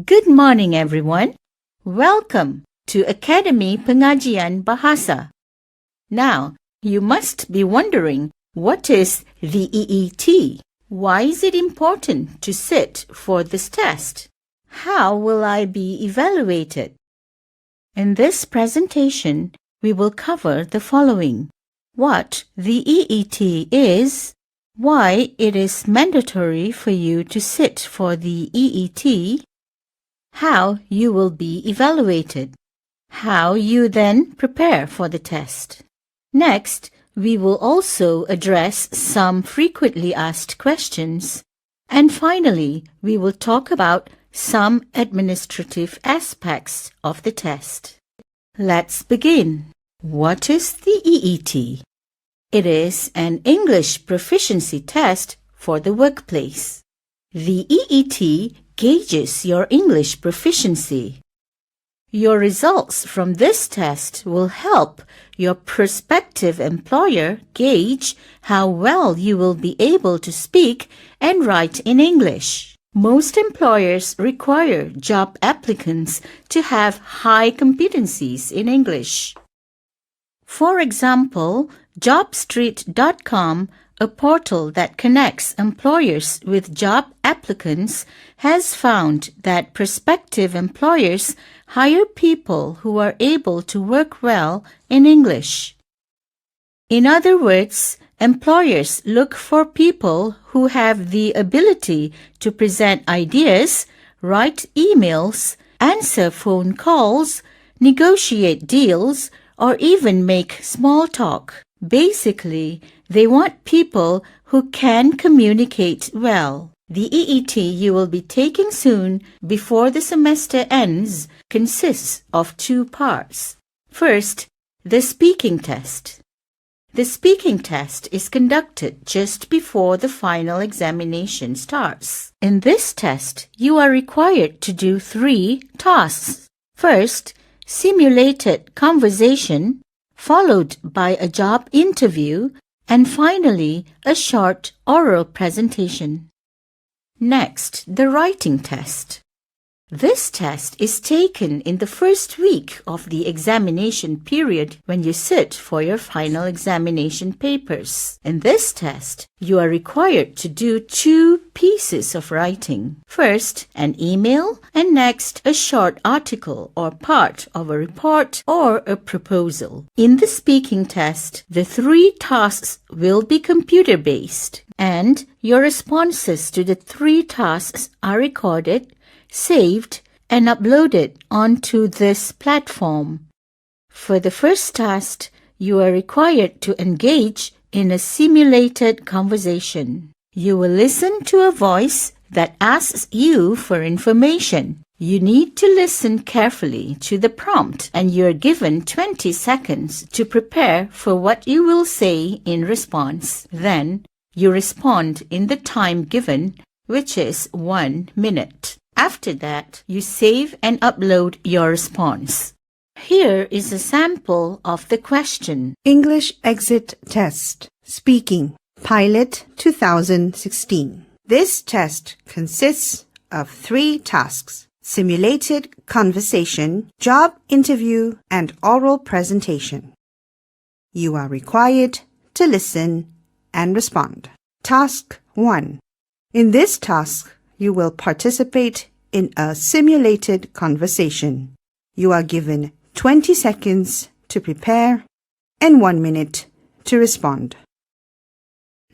Good morning, everyone. Welcome to Academy Pengajian Bahasa. Now, you must be wondering, what is the EET? Why is it important to sit for this test? How will I be evaluated? In this presentation, we will cover the following: what the EET is, why it is mandatory for you to sit for the EET, how you will be evaluated, how you then prepare for the test. Next, we will also address some frequently asked questions. And finally, we will talk about some administrative aspects of the test. Let's begin. What is the EET? It is an English proficiency test for the workplace. The EET gauges your English proficiency. Your results from this test will help your prospective employer gauge how well you will be able to speak and write in English. Most employers require job applicants to have high competencies in English. For example, jobstreet.com, a portal that connects employers with job applicants, has found that prospective employers hire people who are able to work well in English. In other words, employers look for people who have the ability to present ideas, write emails, answer phone calls, negotiate deals, or even make small talk. Basically, they want people who can communicate well. The EET you will be taking soon, before the semester ends, consists of two parts. First, the speaking test. The speaking test is conducted just before the final examination starts. In this test, you are required to do 3 tasks. First, simulated conversation, followed by a job interview, and finally, a short oral presentation. Next, the writing test. This test is taken in the first week of the examination period when you sit for your final examination papers. In this test, you are required to do 2 pieces of writing. First, an email, and next, a short article or part of a report or a proposal. In the speaking test, the 3 tasks will be computer-based, and your responses to the 3 tasks are recorded, saved, and uploaded onto this platform. For the first task, you are required to engage in a simulated conversation. You will listen to a voice that asks you for information. You need to listen carefully to the prompt, and you are given 20 seconds to prepare for what you will say in response. Then, you respond in the time given, which is 1 minute. After that, you save and upload your response. Here is a sample of the question. English Exit Test. Speaking. Pilot 2016. This test consists of 3 tasks: simulated conversation, job interview, and oral presentation. You are required to listen and respond. Task 1. In this task, you will participate in a simulated conversation. You are given 20 seconds to prepare and 1 minute to respond.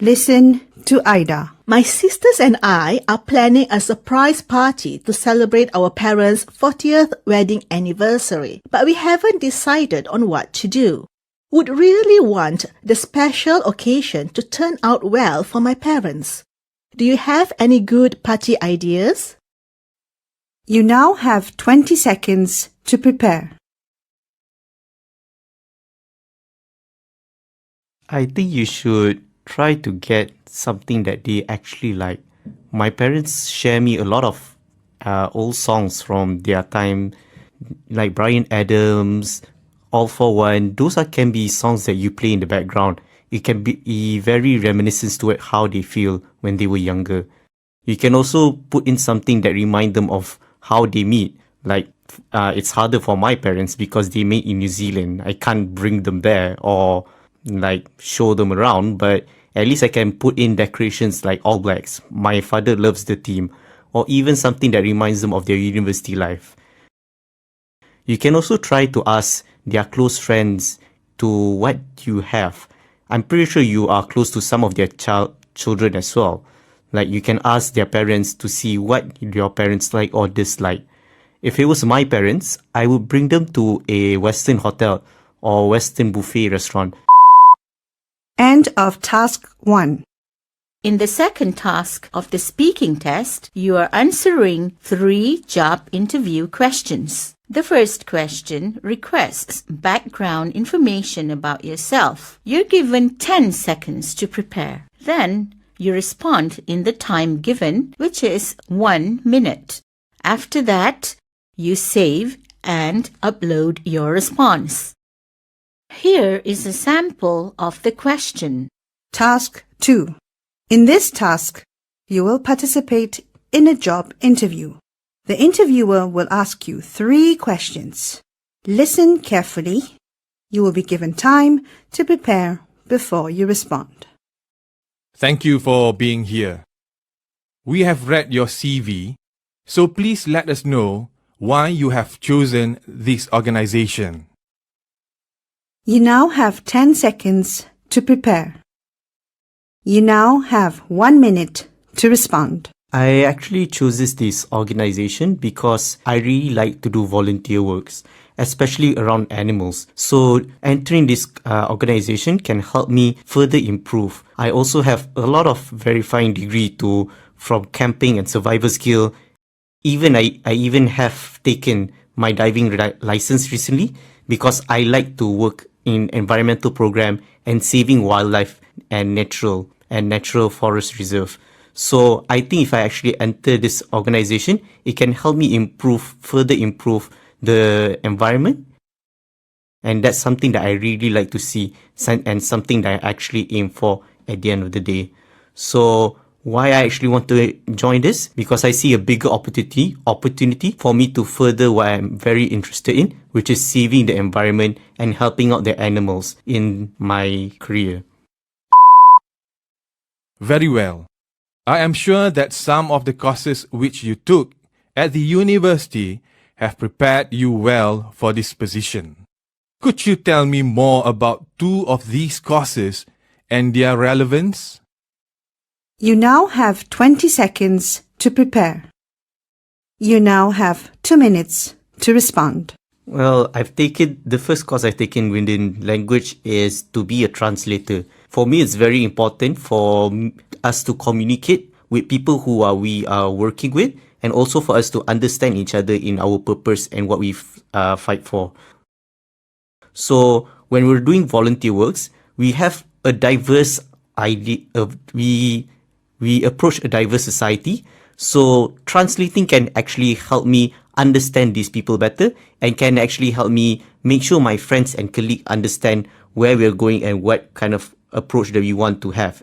Listen to Ida. My sisters and I are planning a surprise party to celebrate our parents' 40th wedding anniversary, but we haven't decided on what to do. Would really want the special occasion to turn out well for my parents. Do you have any good party ideas? You now have 20 seconds to prepare. I think you should try to get something that they actually like. My parents share me a lot of old songs from their time, like Bryan Adams, All for One. Those can be songs that you play in the background. It can be very reminiscent to how they feel when they were younger. You can also put in something that reminds them of how they meet. Like, it's harder for my parents because they meet in New Zealand. I can't bring them there or like show them around, but at least I can put in decorations like All Blacks. My father loves the team, or even something that reminds them of their university life. You can also try to ask their close friends to what you have. I'm pretty sure you are close to some of their children as well. Like, you can ask their parents to see what your parents like or dislike. If it was my parents, I would bring them to a Western hotel or Western buffet restaurant. End of task 1. In the second task of the speaking test, you are answering 3 job interview questions. The first question requests background information about yourself. You're given 10 seconds to prepare. Then, you respond in the time given, which is 1 minute. After that, you save and upload your response. Here is a sample of the question. Task 2. In this task, you will participate in a job interview. The interviewer will ask you 3 questions. Listen carefully. You will be given time to prepare before you respond. Thank you for being here. We have read your CV, so please let us know why you have chosen this organization. You now have 10 seconds to prepare. You now have 1 minute to respond. I actually chose this organization because I really like to do volunteer works, especially around animals. So entering this organization can help me further improve. I also have a lot of verifying degree from camping and survival skill. I even have taken my diving license recently because I like to work in environmental program and saving wildlife and natural forest reserve. So I think if I actually enter this organization, it can help me further improve the environment. And that's something that I really like to see and something that I actually aim for at the end of the day. So why I actually want to join this? Because I see a bigger opportunity for me to further what I'm very interested in, which is saving the environment and helping out the animals in my career. Very well. I am sure that some of the courses which you took at the university have prepared you well for this position. Could you tell me more about 2 of these courses and their relevance? You now have 20 seconds to prepare. You now have 2 minutes to respond. Well, the first course I've taken within language is to be a translator. For me, it's very important for us to communicate with people we are working with, and also for us to understand each other in our purpose and what we fight for. So when we're doing volunteer works, we have a diverse idea of we approach a diverse society. So translating can actually help me understand these people better and can actually help me make sure my friends and colleagues understand where we're going and what kind of approach that we want to have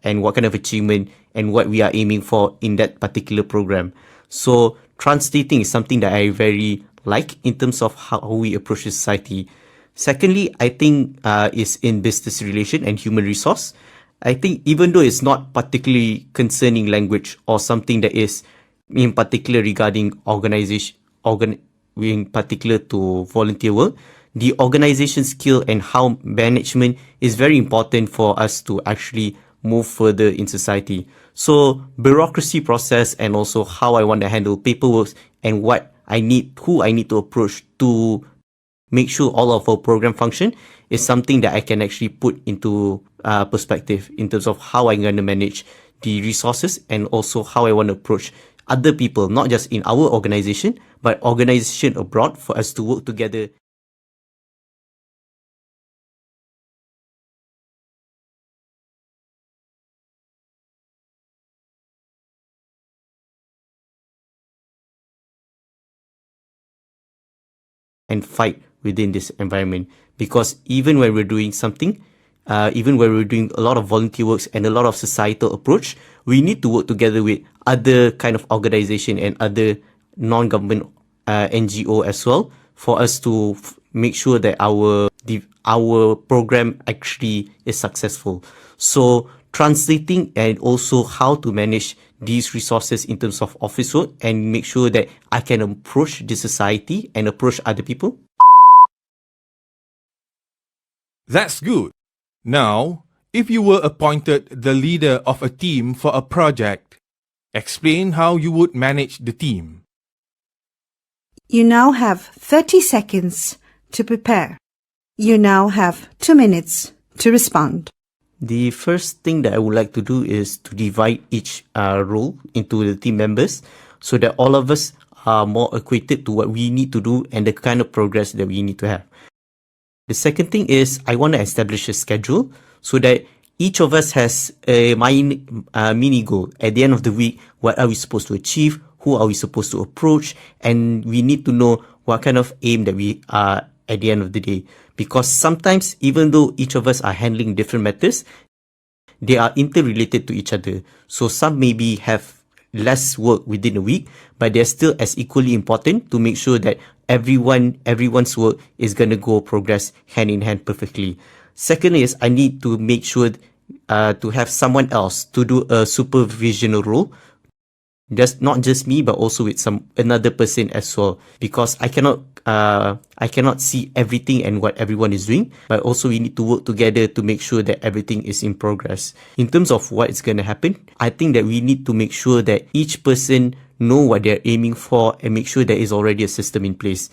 and what kind of achievement and what we are aiming for in that particular program. So translating is something that I very like in terms of how we approach society. Secondly, I think is in business relation and human resource. I think even though it's not particularly concerning language or something that is in particular regarding in particular to volunteer work, the organization skill and how management is very important for us to actually move further in society. So bureaucracy process and also how I want to handle paperwork and who I need to approach to make sure all of our program function is something that I can actually put into perspective in terms of how I'm going to manage the resources and also how I want to approach other people, not just in our organization, but organization abroad for us to work together. And fight within this environment, because even when we're doing something, even when we're doing a lot of volunteer works and a lot of societal approach, we need to work together with other kind of organization and other non-government NGO as well, for us to make sure that our program actually is successful. So translating and also how to manage these resources in terms of office work and make sure that I can approach the society and approach other people. That's good. Now, if you were appointed the leader of a team for a project, explain how you would manage the team. You now have 30 seconds to prepare. You now have 2 minutes to respond. The first thing that I would like to do is to divide each role into the team members so that all of us are more acquainted to what we need to do and the kind of progress that we need to have. The second thing is I want to establish a schedule so that each of us has a mini goal. At the end of the week, what are we supposed to achieve? Who are we supposed to approach? And we need to know what kind of aim that we are at the end of the day. Because sometimes, even though each of us are handling different matters, they are interrelated to each other. So some maybe have less work within a week, but they're still as equally important to make sure that everyone's work is going to go progress hand in hand perfectly. Second is I need to make sure to have someone else to do a supervisional role. Just not just me, but also with another person as well, because I cannot see everything and what everyone is doing, but also we need to work together to make sure that everything is in progress. In terms of what is going to happen, I think that we need to make sure that each person know what they're aiming for and make sure there is already a system in place.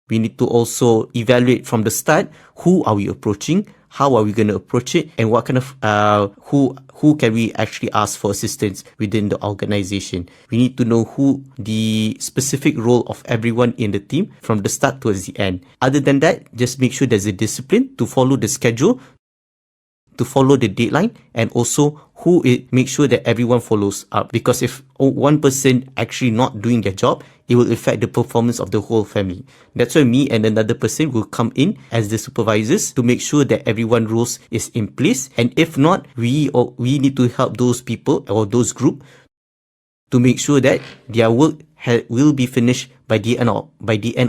We need to also evaluate from the start, who are we approaching, how are we going to approach it, and what kind of who can we actually ask for assistance within the organization. We need to know who the specific role of everyone in the team from the start towards the end. Other than that, just make sure there's a discipline to follow the schedule, to follow the deadline, and also make sure that everyone follows up. Because if one person actually not doing their job, it will affect the performance of the whole family. That's why me and another person will come in as the supervisors to make sure that everyone's roles is in place. And if not, we need to help those people or those group to make sure that their work will be finished by the end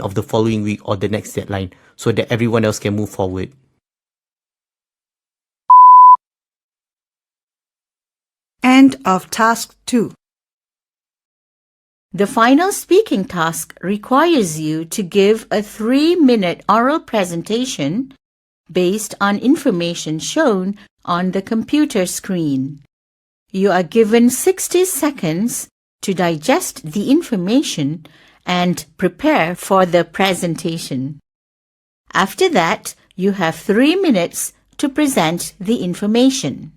of the following week or the next deadline, so that everyone else can move forward. End of task 2. The final speaking task requires you to give a 3-minute oral presentation based on information shown on the computer screen. You are given 60 seconds to digest the information and prepare for the presentation. After that, you have 3 minutes to present the information.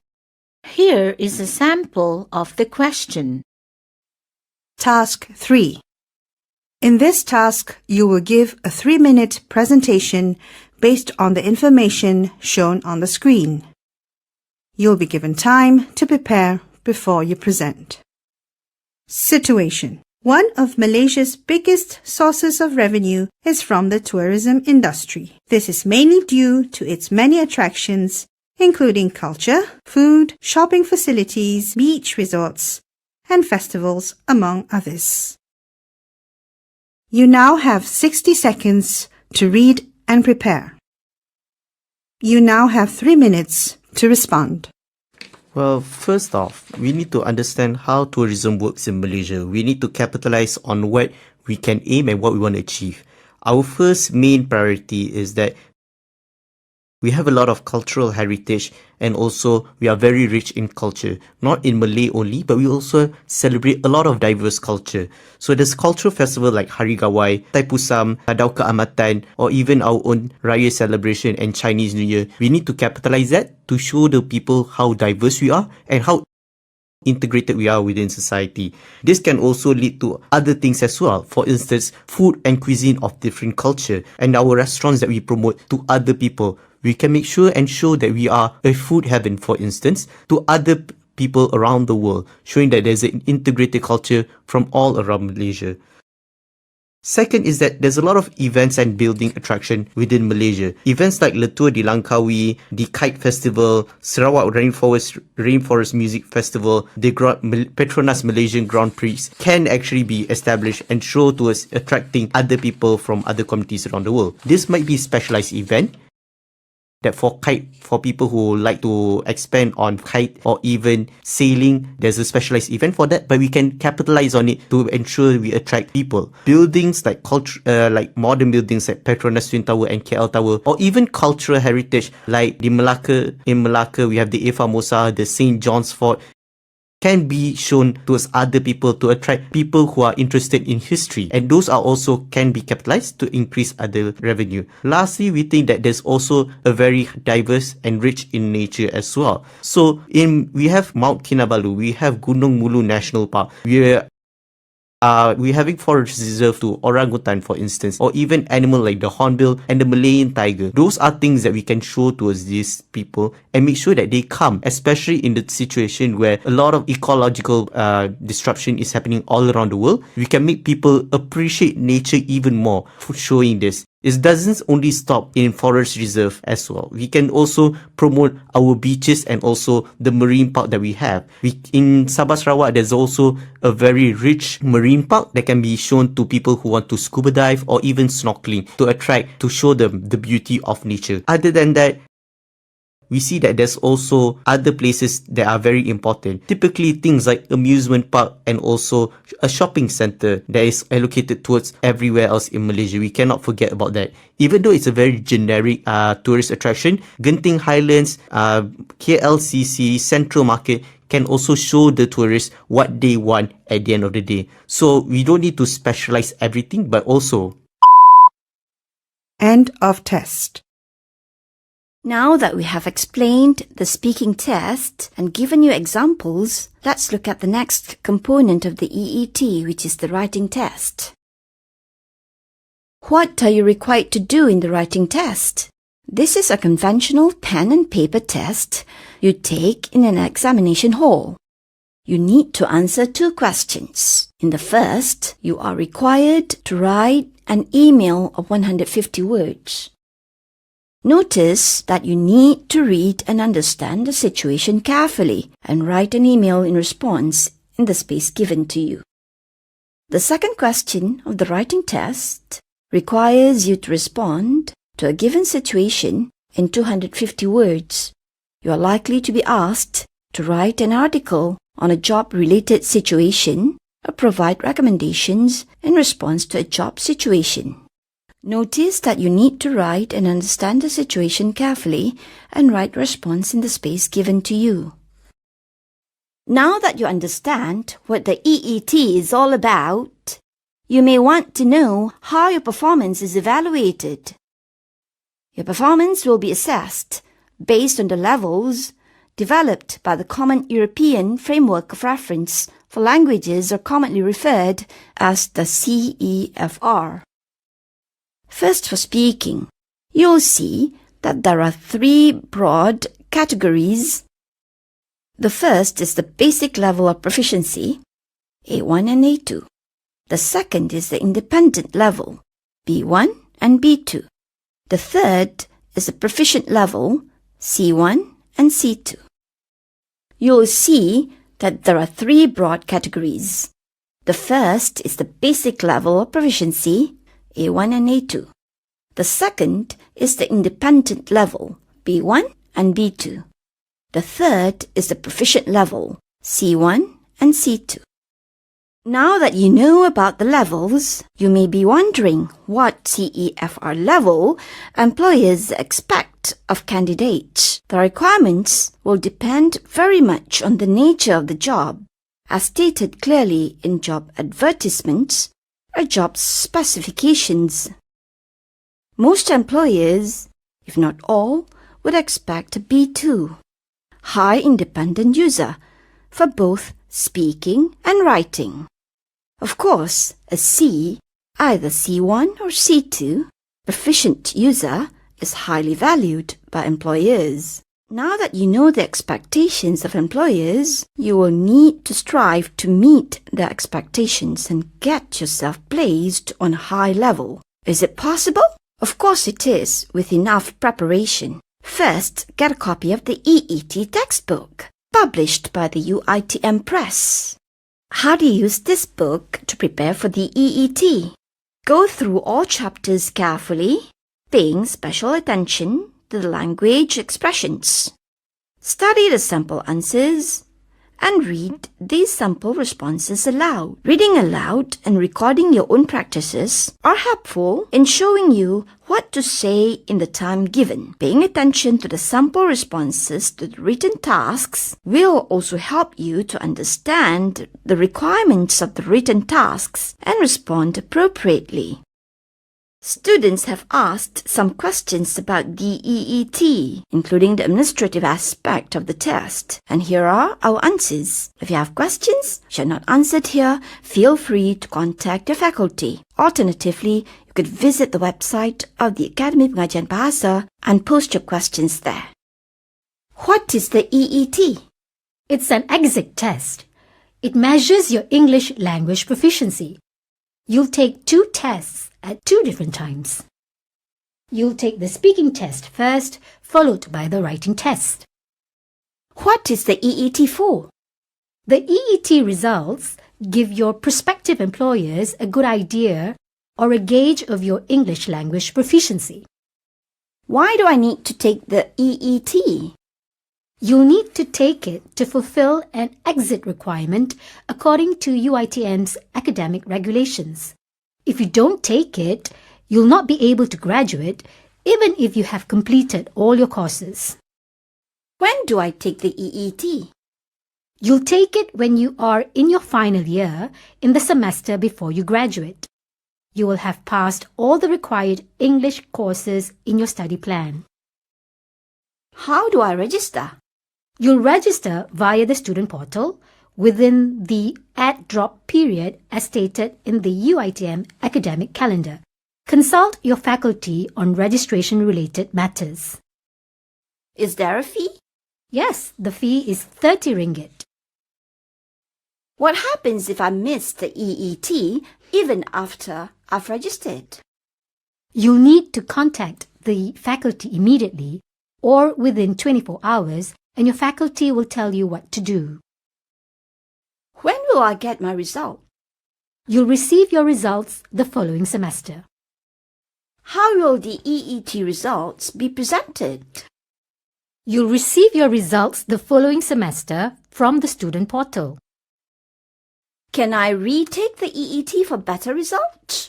Here is a sample of the question. Task 3. In this task, you will give a 3-minute presentation based on the information shown on the screen. You'll be given time to prepare before you present. Situation. One of Malaysia's biggest sources of revenue is from the tourism industry. This is mainly due to its many attractions, including culture, food, shopping facilities, beach resorts, and festivals, among others. You now have 60 seconds to read and prepare. You now have 3 minutes to respond. Well, first off, we need to understand how tourism works in Malaysia. We need to capitalize on what we can aim and what we want to achieve. Our first main priority is that we have a lot of cultural heritage, and also we are very rich in culture. Not in Malay only, but we also celebrate a lot of diverse culture. So there's cultural festival like Hari Gawai, Taipusam, Tadau Keamatan, or even our own Raya celebration and Chinese New Year. We need to capitalize that to show the people how diverse we are and how integrated we are within society. This can also lead to other things as well. For instance, food and cuisine of different culture, and our restaurants that we promote to other people. We can make sure and show that we are a food heaven, for instance, to other people around the world, showing that there's an integrated culture from all around Malaysia. Second is that there's a lot of events and building attraction within Malaysia. Events like Letua di Langkawi, the Kite Festival, Sarawak Rainforest Music Festival, the Petronas Malaysian Grand Prix can actually be established and show towards attracting other people from other communities around the world. This might be a specialized event that for people who like to expand on kite or even sailing, there's a specialized event for that, but we can capitalize on it to ensure we attract people. Buildings like like modern buildings like Petronas Twin Tower and KL Tower, or even cultural heritage like in Malacca we have the Eva Mosa, the St. John's Fort, can be shown towards other people to attract people who are interested in history, and those are also can be capitalized to increase other revenue. Lastly, we think that there's also a very diverse and rich in nature as well. So we have Mount Kinabalu, we have Gunung Mulu National Park, we're having forest reserve to orangutan, for instance, or even animal like the hornbill and the Malayan tiger. Those are things that we can show towards these people and make sure that they come, especially in the situation where a lot of ecological disruption is happening all around the world. We can make people appreciate nature even more for showing this. It doesn't only stop in forest reserve as well. We can also promote our beaches and also the marine park that we have. In Sabah Sarawak, there's also a very rich marine park that can be shown to people who want to scuba dive or even snorkeling to show them the beauty of nature. Other than that, we see that there's also other places that are very important. Typically things like amusement park and also a shopping center that is allocated towards everywhere else in Malaysia. We cannot forget about that. Even though it's a very generic tourist attraction, Genting Highlands, KLCC, Central Market can also show the tourists what they want at the end of the day. So we don't need to specialize everything, but also... End of test. Now that we have explained the speaking test and given you examples, let's look at the next component of the EET, which is the writing test. What are you required to do in the writing test? This is a conventional pen and paper test you take in an examination hall. You need to answer 2 questions. In the first, you are required to write an email of 150 words. Notice that you need to read and understand the situation carefully and write an email in response in the space given to you. The second question of the writing test requires you to respond to a given situation in 250 words. You are likely to be asked to write an article on a job-related situation or provide recommendations in response to a job situation. Notice that you need to write and understand the situation carefully and write response in the space given to you. Now that you understand what the EET is all about, you may want to know how your performance is evaluated. Your performance will be assessed based on the levels developed by the Common European Framework of Reference for Languages, or commonly referred as the CEFR. First, for speaking, you'll see that there are 3 broad categories. The first is the basic level of proficiency, A1 and A2. The second is the independent level, B1 and B2. The third is the proficient level, C1 and C2. You'll see that there are 3 broad categories. The first is the basic level of proficiency, A1 and A2. The second is the independent level, B1 and B2. The third is the proficient level, C1 and C2. Now that you know about the levels, you may be wondering what CEFR level employers expect of candidates. The requirements will depend very much on the nature of the job, as stated clearly in job advertisements or job specifications. Most employers, if not all, would expect a B2, high independent user, for both speaking and writing. Of course, a C, either C1 or C2, proficient user, is highly valued by employers. Now that you know the expectations of employers, you will need to strive to meet their expectations and get yourself placed on a high level. Is it possible? Of course it is, with enough preparation. First, get a copy of the EET textbook, published by the UiTM Press. How do you use this book to prepare for the EET? Go through all chapters carefully, paying special attention to the language expressions. Study the sample answers and read these sample responses aloud. Reading aloud and recording your own practices are helpful in showing you what to say in the time given. Paying attention to the sample responses to the written tasks will also help you to understand the requirements of the written tasks and respond appropriately. Students have asked some questions about the EET, including the administrative aspect of the test. And here are our answers. If you have questions which are not answered here, feel free to contact your faculty. Alternatively, you could visit the website of the Academy Pengajian Bahasa and post your questions there. What is the EET? It's an exit test. It measures your English language proficiency. You'll take 2 tests at 2 different times. You'll take the speaking test first, followed by the writing test. What is the EET for? The EET results give your prospective employers a good idea or a gauge of your English language proficiency. Why do I need to take the EET? You'll need to take it to fulfill an exit requirement according to UiTM's academic regulations. If you don't take it, you'll not be able to graduate even if you have completed all your courses. When do I take the EET? You'll take it when you are in your final year in the semester before you graduate. You will have passed all the required English courses in your study plan. How do I register? You'll register via the student portal within the add-drop period as stated in the UiTM academic calendar. Consult your faculty on registration-related matters. Is there a fee? Yes, the fee is 30 ringgit. What happens if I miss the EET even after I've registered? You'll need to contact the faculty immediately or within 24 hours and your faculty will tell you what to do. When will I get my result? You'll receive your results the following semester. How will the EET results be presented? You'll receive your results the following semester from the student portal. Can I retake the EET for better results?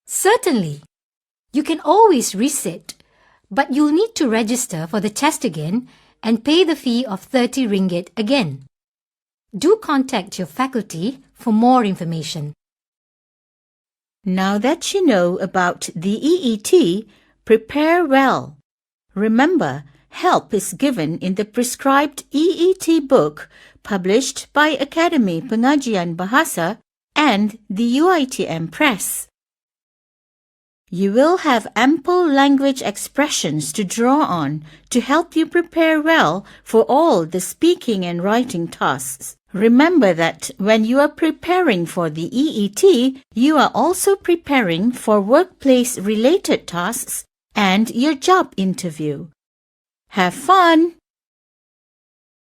Certainly. You can always resit, but you'll need to register for the test again and pay the fee of 30 ringgit again. Do contact your faculty for more information. Now that you know about the EET, prepare well. Remember, help is given in the prescribed EET book published by Academy Pengajian Bahasa and the UiTM Press. You will have ample language expressions to draw on to help you prepare well for all the speaking and writing tasks. Remember that when you are preparing for the EET, you are also preparing for workplace-related tasks and your job interview. Have fun!